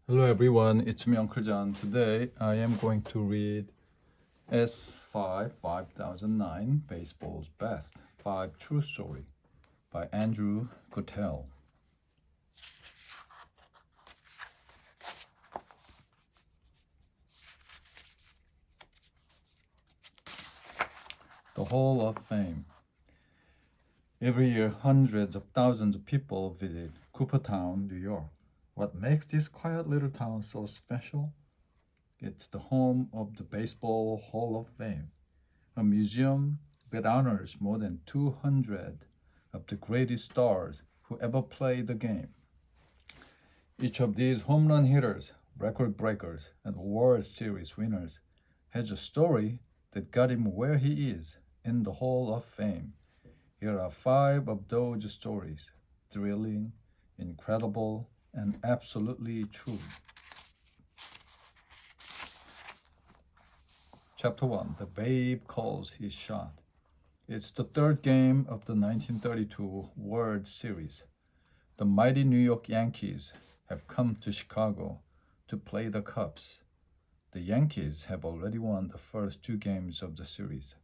Hello everyone, it's me Uncle John. Today I am going to read S5 5009 Baseball's Best 5 True Story by Andrew Guttell. The Hall of Fame. Every year hundreds of thousands of people visit Cooperstown, New York. What makes this quiet little town so special? It's the home of the Baseball Hall of Fame, a museum that honors more than 200 of the greatest stars who ever played the game. Each of these home run hitters, record breakers, and World Series winners has a story that got him where he is in the Hall of Fame. Here are 5 of those stories: thrilling, incredible, and absolutely true. Chapter 1: The Babe Calls His Shot. It's the third game of the 1932 World Series. The mighty New York Yankees have come to Chicago to play the Cubs. The Yankees have already won the first 2 games of the series.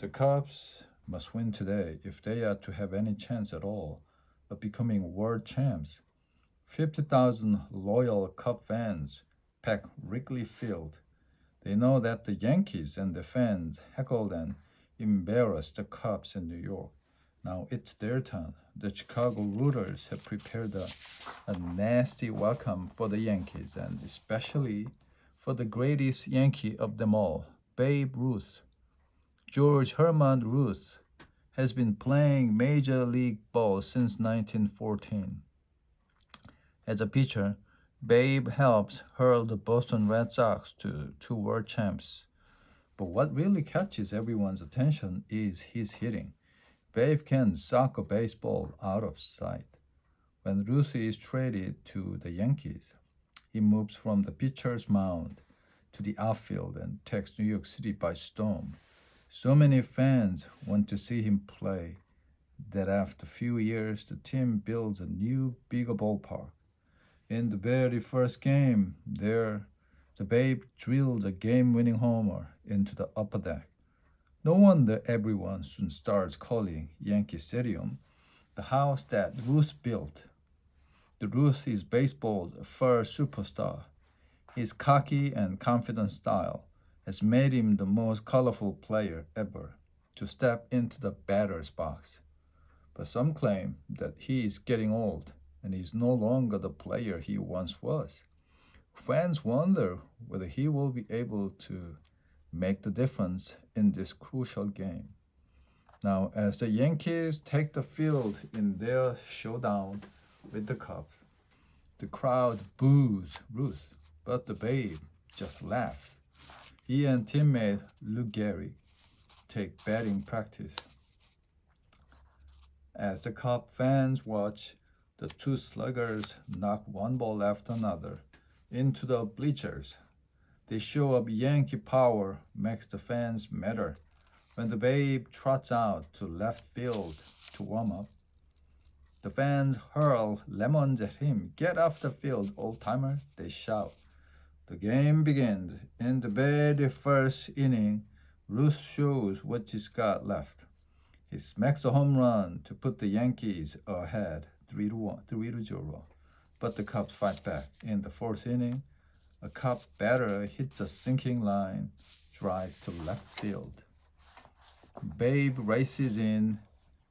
The Cubs must win today if they are to have any chance at all of becoming world champs. 50,000 loyal Cub fans pack Wrigley Field. They know that the Yankees and the fans heckled and embarrassed the Cubs in New York. Now it's their turn. The Chicago rooters have prepared a nasty welcome for the Yankees, and especially for the greatest Yankee of them all, Babe Ruth. George Herman Ruth has been playing Major League Ball since 1914. As a pitcher, Babe helped hurl the Boston Red Sox to 2 world champs. But what really catches everyone's attention is his hitting. Babe can sock a baseball out of sight. When Ruth is traded to the Yankees, he moves from the pitcher's mound to the outfield and takes New York City by storm. So many fans want to see him play that after a few years the team builds a new, bigger ballpark. In the very first game there, the Babe drilled a game-winning homer into the upper deck. No wonder everyone soon starts calling Yankee Stadium the house that Ruth built. The Ruth is baseball's first superstar. His cocky and confident style has made him the most colorful player ever to step into the batter's box. But some claim that he is getting old and is no longer the player he once was. Fans wonder whether he will be able to make the difference in this crucial game. Now, as the Yankees take the field in their showdown with the Cubs, the crowd boos Ruth, but the Babe just laughs. He and teammate Lou Gehrig take batting practice. As the Cub fans watch, the 2 sluggers knock one ball after another into the bleachers. They show up Yankee power makes the fans madder. When the Babe trots out to left field to warm up, the fans hurl lemons at him. "Get off the field, old-timer," they shout. The game begins. In the very first inning, Ruth shows what he's got left. He smacks a home run to put the Yankees ahead 3-0. But the Cubs fight back. In the 4th inning, a Cub batter hits a sinking line drive to left field. Babe races in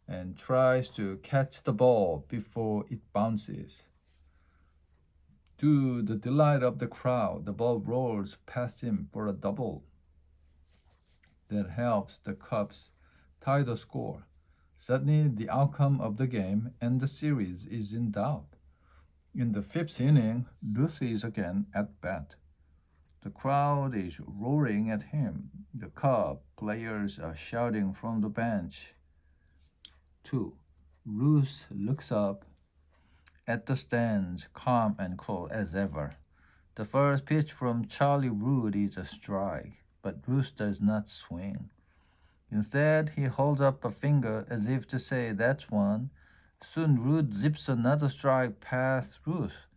and tries to catch the ball before it bounces. To the delight of the crowd, the ball rolls past him for a double. That helps the Cubs tie the score. Suddenly, the outcome of the game and the series is in doubt. In the 5th inning, Ruth is again at bat. The crowd is roaring at him. The Cub players are shouting from the bench. 2. Ruth looks up at the stands, calm and cool as ever. The first pitch from Charlie Root is a strike, but Ruth does not swing. Instead, he holds up a finger as if to say, "That's one." Soon Root zips another strike past Ruth.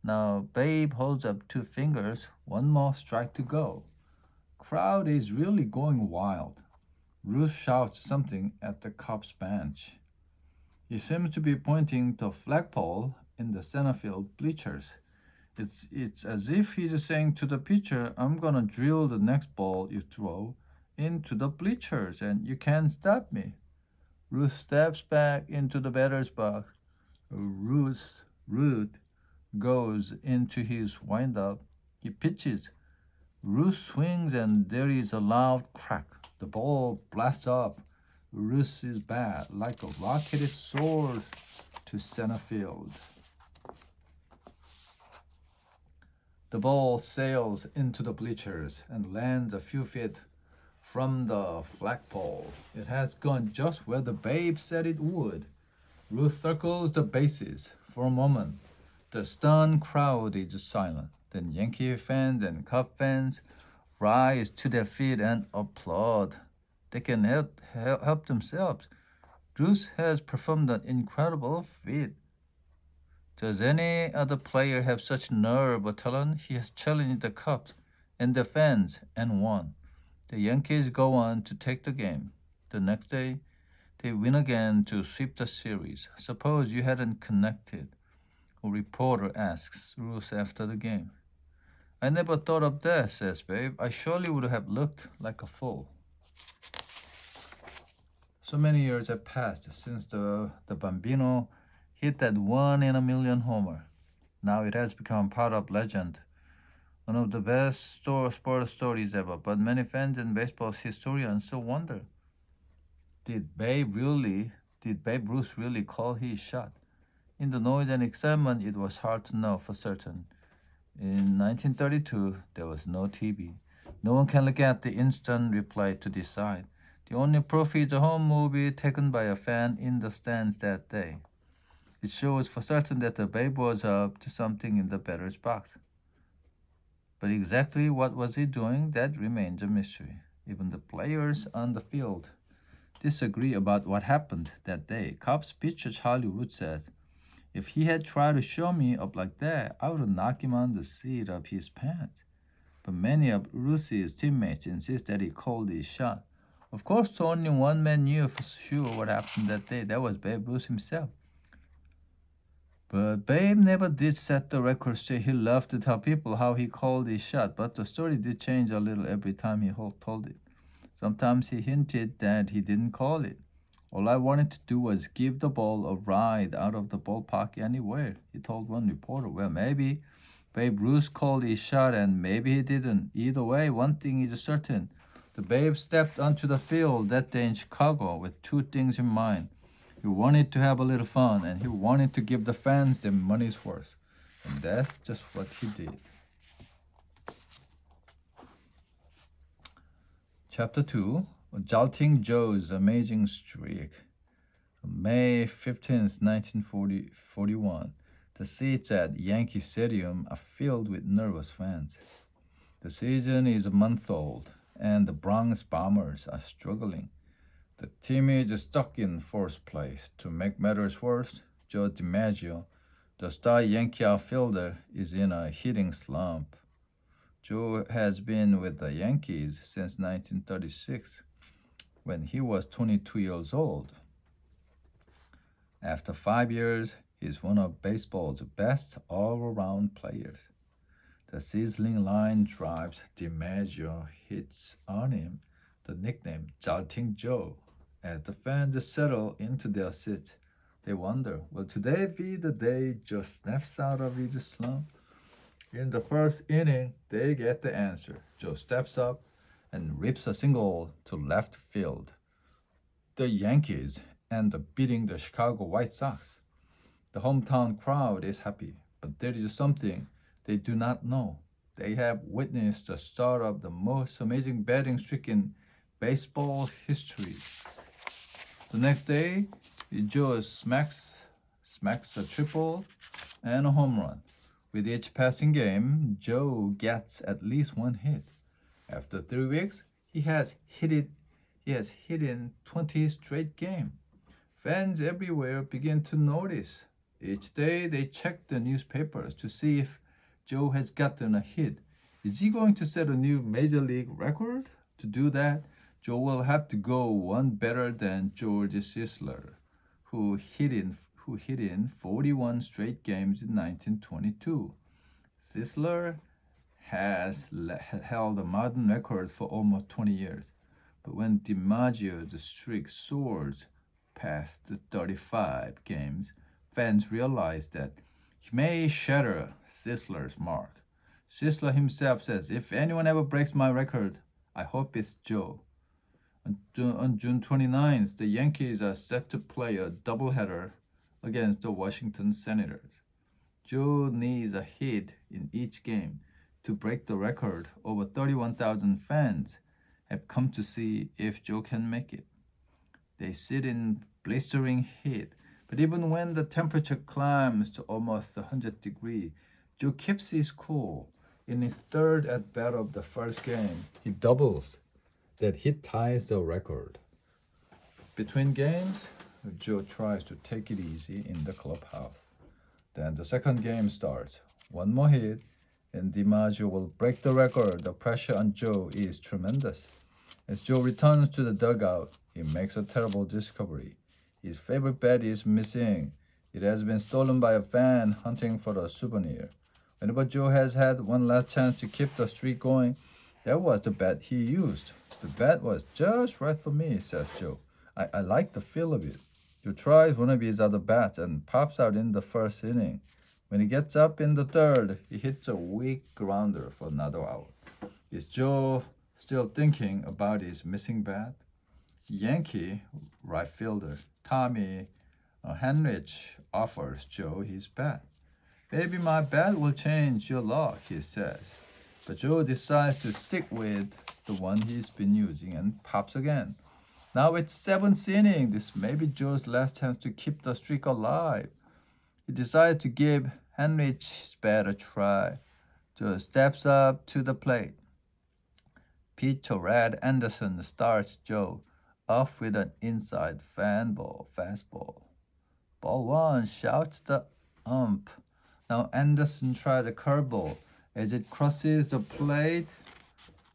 Now Babe holds up two fingers, one more strike to go. Crowd is really going wild. Ruth shouts something at the Cubs bench. He seems to be pointing to a flagpole in the center field bleachers. It's as if he's saying to the pitcher, I'm gonna drill the next ball you throw into the bleachers and you can't stop me. Ruth steps back into the batter's box. Ruth goes into his windup. He pitches. Ruth swings and there is a loud crack. The ball blasts up Ruth's bat like a rocket. It soars to center field. The ball sails into the bleachers and lands a few feet from the flagpole. It has gone just where the Babe said it would. Ruth circles the bases. For a moment, the stunned crowd is silent. Then Yankee fans and Cub fans rise to their feet and applaud. They can help themselves. Ruth has performed an incredible feat. Does any other player have such nerve or talent? He has challenged the Cubs and the fans and won. The Yankees go on to take the game. The next day, they win again to sweep the series. Suppose you hadn't connected, a reporter asks Ruth after the game. I never thought of that, says Babe. I surely would have looked like a fool. So many years have passed since the Bambino hit that one in a million homer. Now it has become part of legend. One of the best sports stories ever, but many fans and baseball historians still wonder. Did Babe Ruth really call his shot? In the noise and excitement, it was hard to know for certain. In 1932, there was no TV. No one can look at the instant replay to decide. The only proof is a home movie taken by a fan in the stands that day. It shows for certain that the Babe was up to something in the batter's box. But exactly what was he doing, that remains a mystery. Even the players on the field disagree about what happened that day. Cubs pitcher Charlie Root says, if he had tried to show me up like that, I would have knocked him on the seat of his pants. But many of Root's teammates insist that he called his shot. Of course, only one man knew for sure what happened that day. That was Babe Ruth himself. But Babe never did set the record straight. He loved to tell people how he called his shot, but the story did change a little every time he told it. Sometimes he hinted that he didn't call it. All I wanted to do was give the ball a ride out of the ballpark anywhere, he told one reporter. Well, maybe Babe Ruth called his shot and maybe he didn't. Either way, one thing is certain. The Babe stepped onto the field that day in Chicago with two things in mind. He wanted to have a little fun and he wanted to give the fans their money's worth. And that's just what he did. Chapter 2, Jolting Joe's Amazing Streak. May 15th, 1941. The seats at Yankee Stadium are filled with nervous fans. The season is a month old, and the Bronx Bombers are struggling. The team is stuck in fourth place. To make matters worse, Joe DiMaggio, the star Yankee outfielder, is in a hitting slump. Joe has been with the Yankees since 1936, when he was 22 years old. After 5 years, he's one of baseball's best all-around players. The sizzling line drives DiMaggio hits on him the nickname Jolting Joe. As the fans settle into their seats, they wonder, will today be the day Joe snaps out of his slump? In the first inning, they get the answer. Joe steps up and rips a single to left field. The Yankees end up beating the Chicago White Sox. The hometown crowd is happy, but there is something they do not know. They have witnessed the start of the most amazing batting streak in baseball history. The next day, Joe smacks a triple and a home run. With each passing game, Joe gets at least one hit. After 3 weeks, he has hit in 20 straight games. Fans everywhere begin to notice Each day they check the newspapers to see if Joe has gotten a hit. Is he going to set a new major league record? To do that, Joe will have to go one better than George Sisler, who hit in 41 straight games in 1922. Sisler has held a modern record for almost 20 years. But when DiMaggio's streak soars past the 35 games, fans realize that he may shatter Sisler's mark. Sisler himself says, "If anyone ever breaks my record, I hope it's Joe." On June 29th, the Yankees are set to play a doubleheader against the Washington Senators. Joe needs a hit in each game to break the record. Over 31,000 fans have come to see if Joe can make it. They sit in blistering heat, but even when the temperature climbs to almost 100 degrees, Joe keeps his cool. In his third at bat of the first game, he doubles that hit ties the record. Between games, Joe tries to take it easy in the clubhouse. Then the second game starts. One more hit, and DiMaggio will break the record. The pressure on Joe is tremendous. As Joe returns to the dugout, he makes a terrible discovery. His favorite bat is missing. It has been stolen by a fan hunting for a souvenir. Whenever Joe has had one last chance to keep the streak going, that was the bat he used. The bat was just right for me, says Joe. I like the feel of it. Joe tries one of his other bats and pops out in the first inning. When he gets up in the third, he hits a weak grounder for another out. Is Joe still thinking about his missing bat? Yankee right fielder Tommy Henrich offers Joe his bat. "Maybe my bat will change your luck," he says. But Joe decides to stick with the one he's been using and pops again. Now it's seventh inning. This may be Joe's last chance to keep the streak alive. He decides to give Henrich's bat a try. Joe steps up to the plate. Pitcher Red Anderson starts Joe off with an inside fastball. "Ball one," shouts the ump. Now Anderson tries a curveball. As it crosses the plate,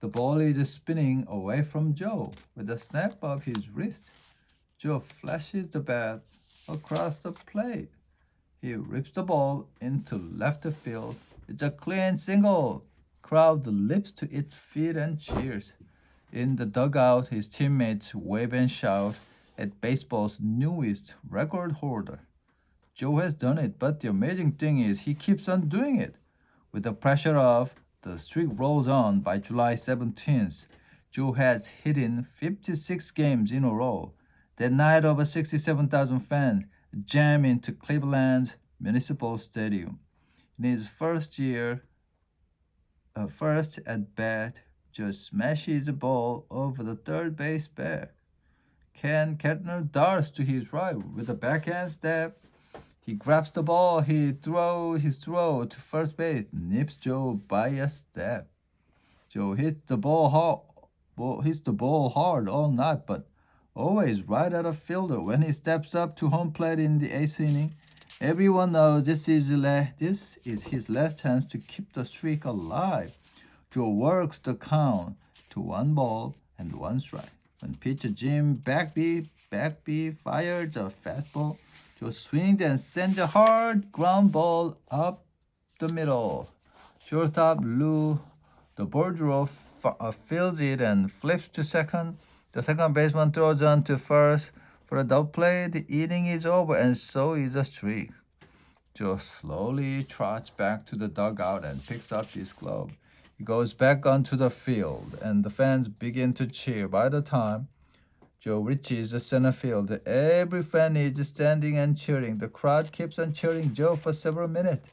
the ball is spinning away from Joe. With a snap of his wrist, Joe flashes the bat across the plate. He rips the ball into left field. It's a clean single. Crowd leaps to its feet and cheers. In the dugout, his teammates wave and shout at baseball's newest record holder. Joe has done it, but the amazing thing is he keeps on doing it. With the pressure off, the streak rolls on. By July 17th, Joe has hit in 56 games in a row. That night, over 67,000 fans jam into Cleveland's Municipal Stadium. In his first at bat, Joe smashes the ball over the third base back. Ken Kettner darts to his right with a backhand step. He grabs the ball. His throw to first base nips Joe by a step. Joe hits the ball hard all night, but always right at a fielder. When he steps up to home plate in the eighth inning, everyone knows this is his last chance to keep the streak alive. Joe works the count to 1 ball and 1 strike. When pitcher Jim Bagby fires a fastball, Joe swings and sends a hard ground ball up the middle. Shortstop Lou Boudreau fields it and flips to second. The second baseman throws on to first for a double play. The inning is over, and so is the streak. Joe slowly trots back to the dugout and picks up his glove. He goes back onto the field, and the fans begin to cheer. By the time Joe reaches the center field, every fan is standing and cheering. The crowd keeps on cheering Joe for several minutes.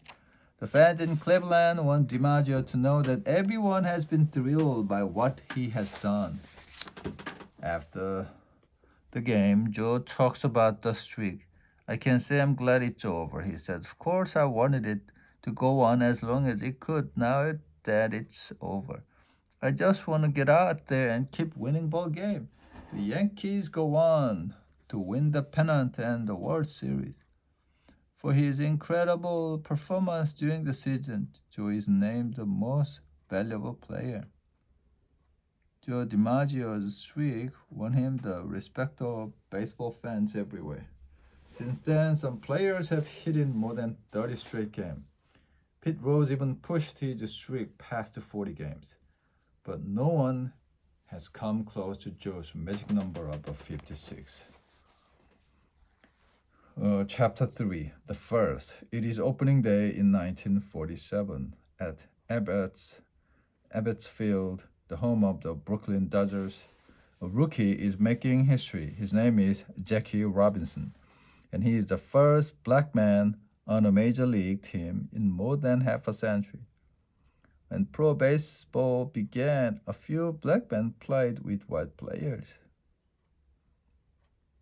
The fans in Cleveland want DiMaggio to know that everyone has been thrilled by what he has done. After the game, Joe talks about the streak. "I can say I'm glad it's over," he says. "Of course, I wanted it to go on as long as it could. Now that it's over, I just want to get out there and keep winning ball game." The Yankees go on to win the pennant and the World Series. For his incredible performance during the season, Joe is named the most valuable player. Joe DiMaggio's streak won him the respect of baseball fans everywhere. Since then, some players have hit in more than 30 straight games. Pete Rose even pushed his streak past 40 games. But no one has come close to Joe's magic number of 56. Chapter 3, The First. It is opening day in 1947 at Ebbets Field, the home of the Brooklyn Dodgers. A rookie is making history. His name is Jackie Robinson, and he is the first black man on a major league team in more than half a century. When pro baseball began, a few black men played with white players.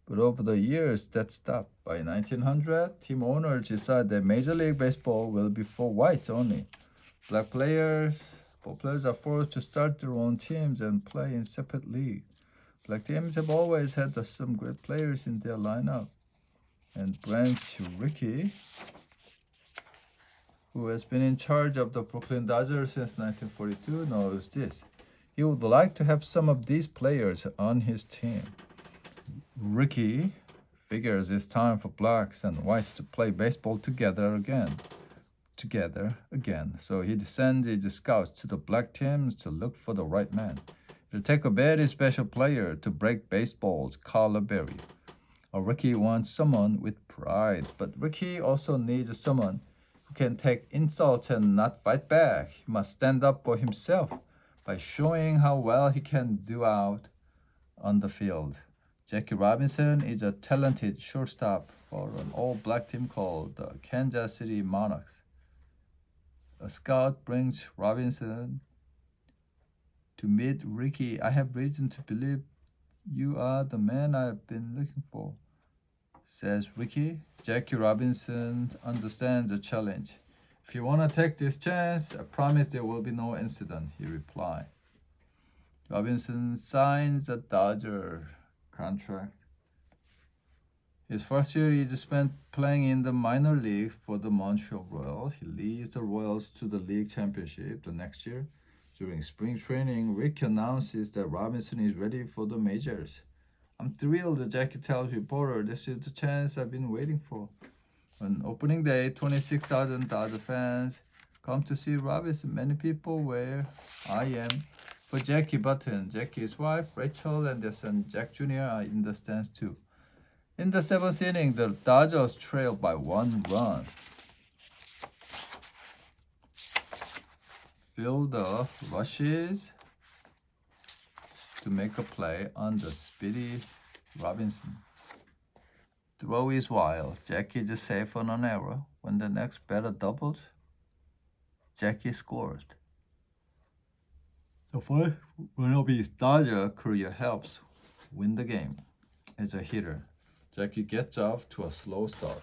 But over the years, that stopped. By 1900, team owners decided that Major League Baseball will be for whites only. Black players are forced to start their own teams and play in separate leagues. Black teams have always had some great players in their lineup. And Branch Rickey, who has been in charge of the Brooklyn Dodgers since 1942, knows this. He would like to have some of these players on his team. Rickey figures it's time for blacks and whites to play baseball together again. So he sends his scouts to the black teams to look for the right man. It'll take a very special player to break baseball's color barrier. Rickey wants someone with pride, but Rickey also needs someone who can take insults and not fight back. He must stand up for himself by showing how well he can do out on the field. Jackie Robinson is a talented shortstop for an all-black team called the Kansas City Monarchs. A scout brings Robinson to meet Rickey. I have reason to believe you are the man I've been looking for, says Rickey. Jackie Robinson understands the challenge. If you want to take this chance, I promise there will be no incident, he replied. Robinson signs a Dodger contract. His first year is spent playing in the minor leagues for the Montreal Royals. He leads the Royals to the league championship the next year. During spring training, Rick announces that Robinson is ready for the majors. I'm thrilled, Jackie tells reporter. This is the chance I've been waiting for. On opening day, 26,000 Dodger fans come to see Robinson. Many people where I am. For Jackie Button, Jackie's wife, Rachel, and their son, Jack Jr. are in the stands too. In the seventh inning, the Dodgers trailed by 1 run. Fielder rushes to make a play on the speedy Robinson. Throw is wild. Jackie is safe on an error. When the next batter doubles, Jackie scores. The first run of his Dodger career helps win the game. As a hitter, Jackie gets off to a slow start.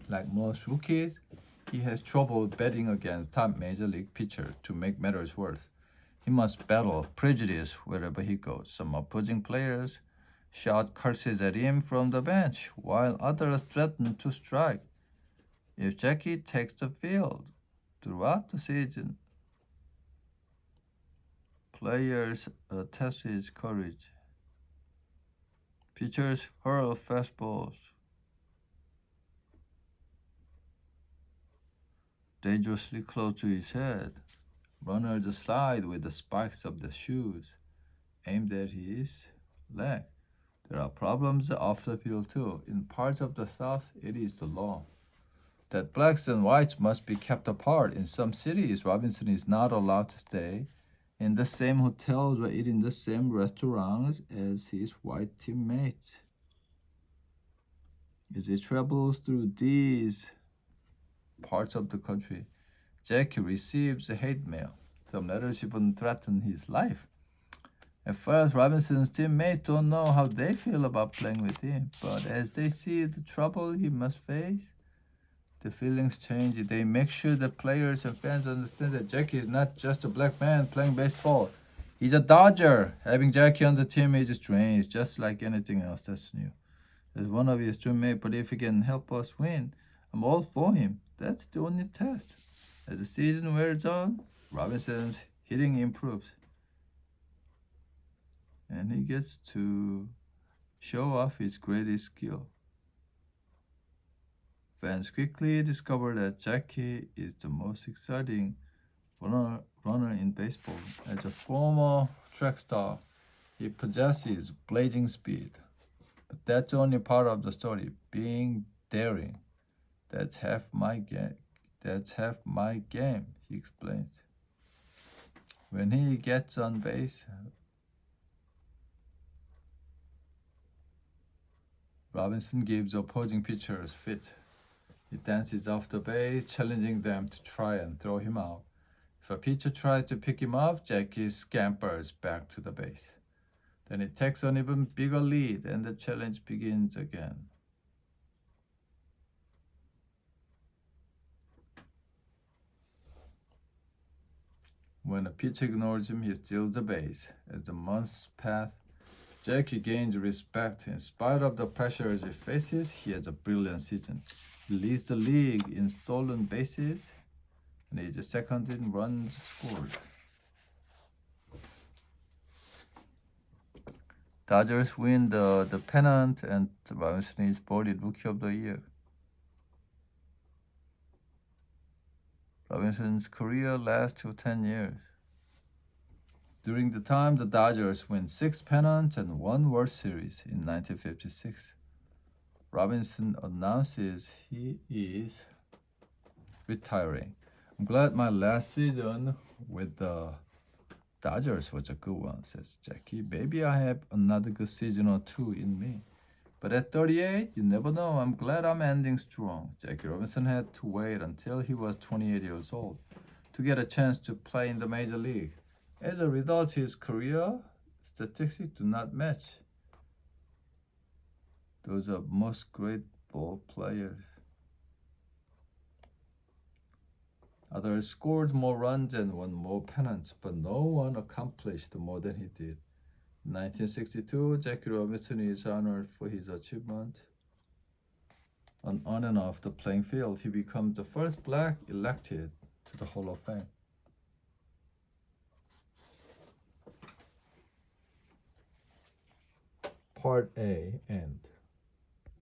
Like most rookies, he has trouble betting against top major league pitchers. To make matters worse, he must battle prejudice wherever he goes. Some opposing players shout curses at him from the bench, while others threaten to strike. If Jackie takes the field throughout the season, players test his courage. Pitchers hurl fastballs dangerously close to his head. Runners slide with the spikes of the shoes aimed at his leg. There are problems off the field too. In parts of the South, it is the law that blacks and whites must be kept apart. In some cities, Robinson is not allowed to stay in the same hotels or eat in the same restaurants as his white teammates. As he travels through these parts of the country, Jackie receives hate mail. Some letters even threaten his life. At first, Robinson's teammates don't know how they feel about playing with him, but as they see the trouble he must face, the feelings change. They make sure that players and fans understand that Jackie is not just a black man playing baseball. He's a Dodger. Having Jackie on the team is strange, just like anything else that's new. as one of his teammates, but if he can help us win, I'm all for him. That's the only test. As the season wears on, Robinson's hitting improves, and he gets to show off his greatest skill. Fans quickly discover that Jackie is the most exciting runner in baseball. As a former track star, he possesses blazing speed. But that's only part of the story. Being daring. That's half my game. That's half my game, he explains. When he gets on base, Robinson gives opposing pitchers fit. He dances off the base, challenging them to try and throw him out. If a pitcher tries to pick him up, Jackie scampers back to the base. Then he takes an even bigger lead, and the challenge begins again. When a pitcher ignores him, he steals the base. As the months pass, Jackie gains respect. In spite of the pressures he faces, he has a brilliant season. He leads the league in stolen bases, and he is second in runs scored. Dodgers win the pennant, and Robinson is voted Rookie of the Year. Robinson's career lasts to 10 years. During the time, the Dodgers win 6 pennants and 1 World Series in 1956. Robinson announces he is retiring. I'm glad my last season with the Dodgers was a good one, says Jackie. Maybe I have another good season or two in me. But at 38, you never know. I'm glad I'm ending strong. Jackie Robinson had to wait until he was 28 years old to get a chance to play in the major league. As a result, his career statistics do not match those of most great ball players. Others scored more runs and won more pennants, but no one accomplished more than he did. In 1962, Jackie Robinson is honored for his achievement. On and off the playing field, he becomes the first black elected to the Hall of Fame. Part A, end.